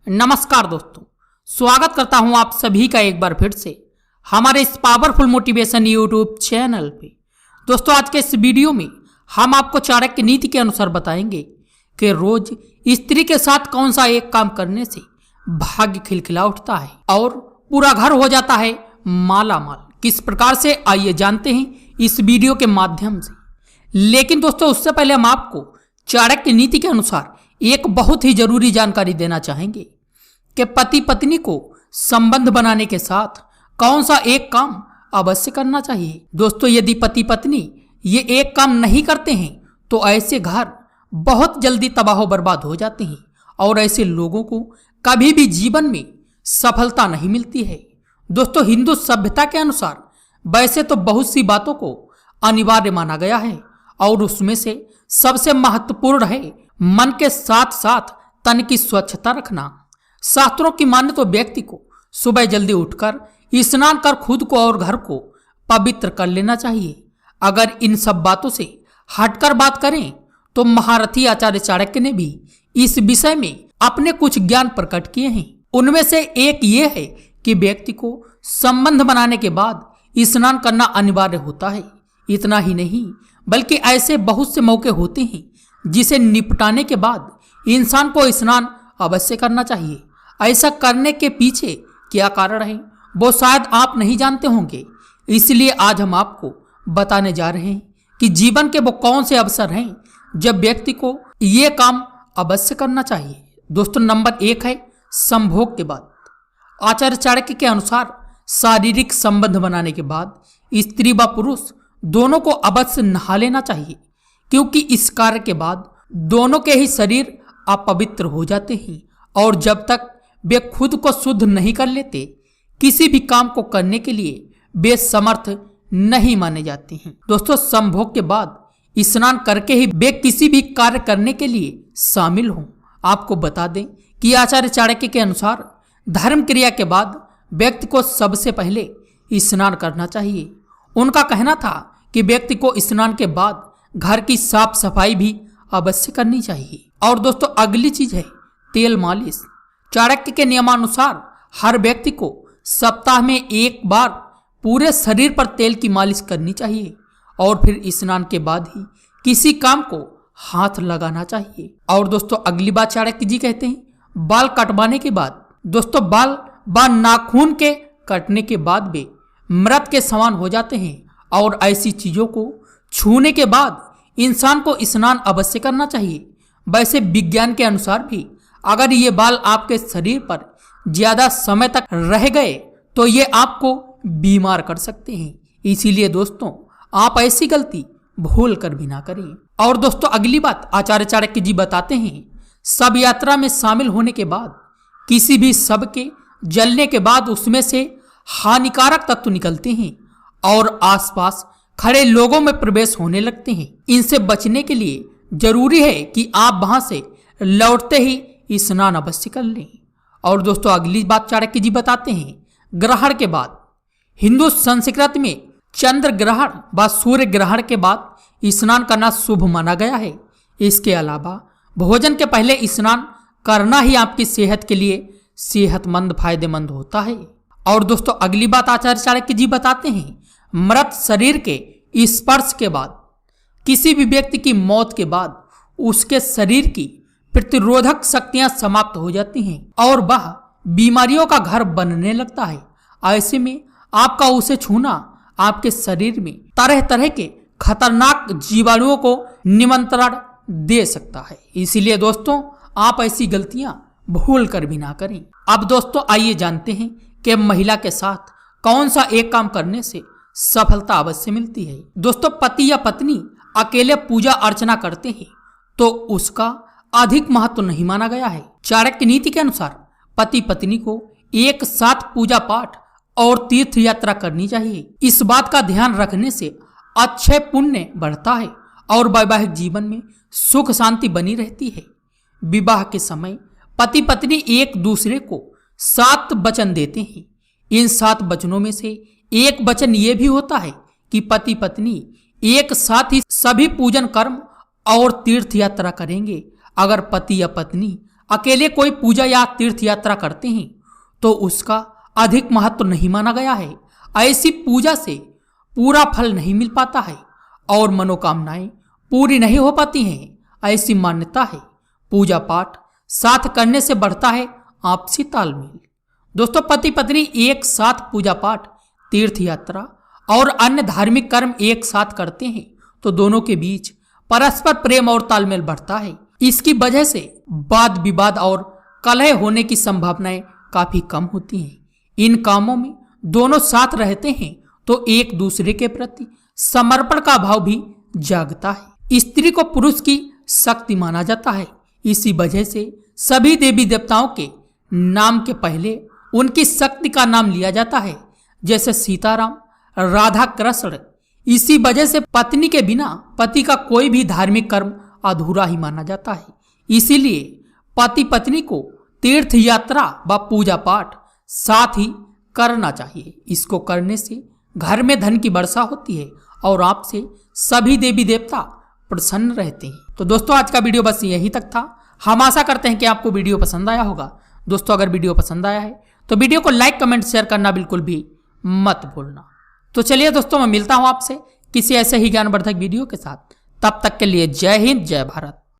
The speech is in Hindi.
नमस्कार दोस्तों, स्वागत करता हूं आप सभी का एक बार फिर से हमारे इस पावरफुल मोटिवेशन यूट्यूब चैनल पे। दोस्तों, आज के इस वीडियो में हम आपको चाणक्य नीति के अनुसार बताएंगे कि रोज स्त्री के साथ कौन सा एक काम करने से भाग्य खिलखिला उठता है और पूरा घर हो जाता है माला माल। किस प्रकार से, आइए जानते हैं इस वीडियो के माध्यम से। लेकिन दोस्तों, उससे पहले हम आपको चाणक्य नीति के अनुसार एक बहुत ही जरूरी जानकारी देना चाहेंगे कि पति पत्नी को संबंध बनाने के साथ कौन सा एक काम अवश्य करना चाहिए। दोस्तों, यदि पति पत्नी ये एक काम नहीं करते हैं तो ऐसे घर बहुत जल्दी तबाह बर्बाद हो जाते हैं और ऐसे लोगों को कभी भी जीवन में सफलता नहीं मिलती है। दोस्तों, हिंदू सभ्यता के अनुसार वैसे तो बहुत सी बातों को अनिवार्य माना गया है और उसमें से सबसे महत्वपूर्ण है मन के साथ साथ तन की स्वच्छता रखना। शास्त्रों की माने तो व्यक्ति को सुबह जल्दी उठकर स्नान कर खुद को और घर को पवित्र कर लेना चाहिए। अगर इन सब बातों से हटकर बात करें तो महारथी आचार्य चाणक्य ने भी इस विषय में अपने कुछ ज्ञान प्रकट किए हैं। उनमें से एक ये है कि व्यक्ति को संबंध बनाने के बाद स्नान करना अनिवार्य होता है। इतना ही नहीं बल्कि ऐसे बहुत से मौके होते हैं जिसे निपटाने के बाद इंसान को स्नान अवश्य करना चाहिए। ऐसा करने के पीछे क्या कारण है वो शायद आप नहीं जानते होंगे, इसलिए आज हम आपको बताने जा रहे हैं कि जीवन के वो कौन से अवसर हैं जब व्यक्ति को ये काम अवश्य करना चाहिए। दोस्तों, नंबर 1 है संभोग के बाद। आचार्य चाणक्य के अनुसार शारीरिक संबंध बनाने के बाद स्त्री व पुरुष दोनों को अवश्य नहा लेना चाहिए, क्योंकि इस कार्य के बाद दोनों के ही शरीर अपवित्र हो जाते हैं और जब तक वे खुद को शुद्ध नहीं कर लेते किसी भी काम को करने के लिए वे समर्थ नहीं माने जाते हैं। दोस्तों, संभोग के बाद स्नान करके ही वे किसी भी कार्य करने के लिए शामिल हों। आपको बता दें कि आचार्य चाणक्य के अनुसार धर्म क्रिया के बाद व्यक्ति को सबसे पहले स्नान करना चाहिए। उनका कहना था कि व्यक्ति को स्नान के बाद घर की साफ सफाई भी अवश्य करनी चाहिए। और दोस्तों, अगली चीज है तेल मालिश। चाणक्य के नियमानुसार हर व्यक्ति को सप्ताह में एक बार पूरे शरीर पर तेल की मालिश करनी चाहिए और फिर स्नान के बाद ही किसी काम को हाथ लगाना चाहिए। और दोस्तों, अगली बात चाणक्य जी कहते हैं बाल कटवाने के बाद। दोस्तों, बाल नाखून के कटने के बाद वे मृत के समान हो जाते हैं और ऐसी चीजों को छूने के बाद इंसान को स्नान अवश्य करना चाहिए। वैसे विज्ञान के अनुसार भी अगर ये बाल आपके शरीर पर ज्यादा समय तक रह गए तो ये आपको बीमार कर सकते हैं। इसीलिए दोस्तों, आप ऐसी गलती भूल कर भी ना करें। और दोस्तों, अगली बात आचार्य चाणक्य जी बताते हैं सब यात्रा में शामिल होने के बाद किसी भी शव के जलने के बाद उसमें से हानिकारक तत्व निकलते हैं और आसपास खड़े लोगों में प्रवेश होने लगते हैं। इनसे बचने के लिए जरूरी है कि आप वहां से लौटते ही स्नान अवश्य कर लें। और दोस्तों, अगली बात चाणक्य जी बताते हैं ग्रहण के बाद। हिंदू संस्कृति में चंद्र ग्रहण व सूर्य ग्रहण के बाद स्नान करना शुभ माना गया है। इसके अलावा भोजन के पहले स्नान करना ही आपकी सेहत के लिए सेहतमंद फायदेमंद होता है। और दोस्तों, अगली बात आचार्य चाणक्य जी बताते हैं मृत शरीर के स्पर्श के बाद। किसी भी व्यक्ति की मौत के बाद उसके शरीर की प्रतिरोधक शक्तियां समाप्त हो जाती हैं और वह बीमारियों का घर बनने लगता है। ऐसे में आपका उसे छूना आपके शरीर में तरह तरह के खतरनाक जीवाणुओं को निमंत्रण दे सकता है। इसीलिए दोस्तों, आप ऐसी गलतियां भूल कर भी ना करें। अब दोस्तों, आइए जानते हैं कि महिला के साथ कौन सा एक काम करने से सफलता अवश्य मिलती है। दोस्तों, पति या पत्नी अकेले पूजा अर्चना करते हैं तो उसका अधिक महत्व नहीं माना गया है। चाणक्य नीति के अनुसार पति पत्नी को एक साथ पूजा पाठ और तीर्थ यात्रा करनी चाहिए। इस बात का ध्यान रखने से अक्षय पुण्य बढ़ता है और वैवाहिक जीवन में सुख शांति बनी रहती है। विवाह के समय पति पत्नी एक दूसरे को 7 वचन देते हैं। इन 7 वचनों में से एक वचन ये भी होता है कि पति पत्नी एक साथ ही सभी पूजन कर्म और तीर्थ यात्रा करेंगे। अगर पति या पत्नी अकेले कोई पूजा या तीर्थ यात्रा करते हैं तो उसका अधिक महत्व नहीं माना गया है। ऐसी पूजा से पूरा फल नहीं मिल पाता है और मनोकामनाएं पूरी नहीं हो पाती हैं, ऐसी मान्यता है। पूजा पाठ साथ करने से बढ़ता है आपसी तालमेल। दोस्तों, पति पत्नी एक साथ पूजा पाठ, तीर्थ यात्रा और अन्य धार्मिक कर्म एक साथ करते हैं तो दोनों के बीच परस्पर प्रेम और तालमेल बढ़ता है। इसकी वजह से वाद विवाद और कलह होने की संभावनाएं काफी कम होती हैं। इन कामों में दोनों साथ रहते हैं तो एक दूसरे के प्रति समर्पण का भाव भी जागता है। स्त्री को पुरुष की शक्ति माना जाता है। इसी वजह से सभी देवी देवताओं के नाम के पहले उनकी शक्ति का नाम लिया जाता है, जैसे सीताराम, राधा कृष्ण। इसी वजह से पत्नी के बिना पति का कोई भी धार्मिक कर्म अधूरा ही माना जाता है। इसीलिए पति पत्नी को तीर्थ यात्रा व पूजा पाठ साथ ही करना चाहिए। इसको करने से घर में धन की वर्षा होती है और आपसे सभी देवी देवता प्रसन्न रहते हैं। तो दोस्तों, आज का वीडियो बस यही तक था। हम आशा करते हैं कि आपको वीडियो पसंद आया होगा। दोस्तों, अगर वीडियो पसंद आया है तो वीडियो को लाइक, कमेंट, शेयर करना बिल्कुल भी मत भूलना। तो चलिए दोस्तों, मैं मिलता हूं आपसे किसी ऐसे ही ज्ञानवर्धक वीडियो के साथ। तब तक के लिए जय हिंद, जय भारत।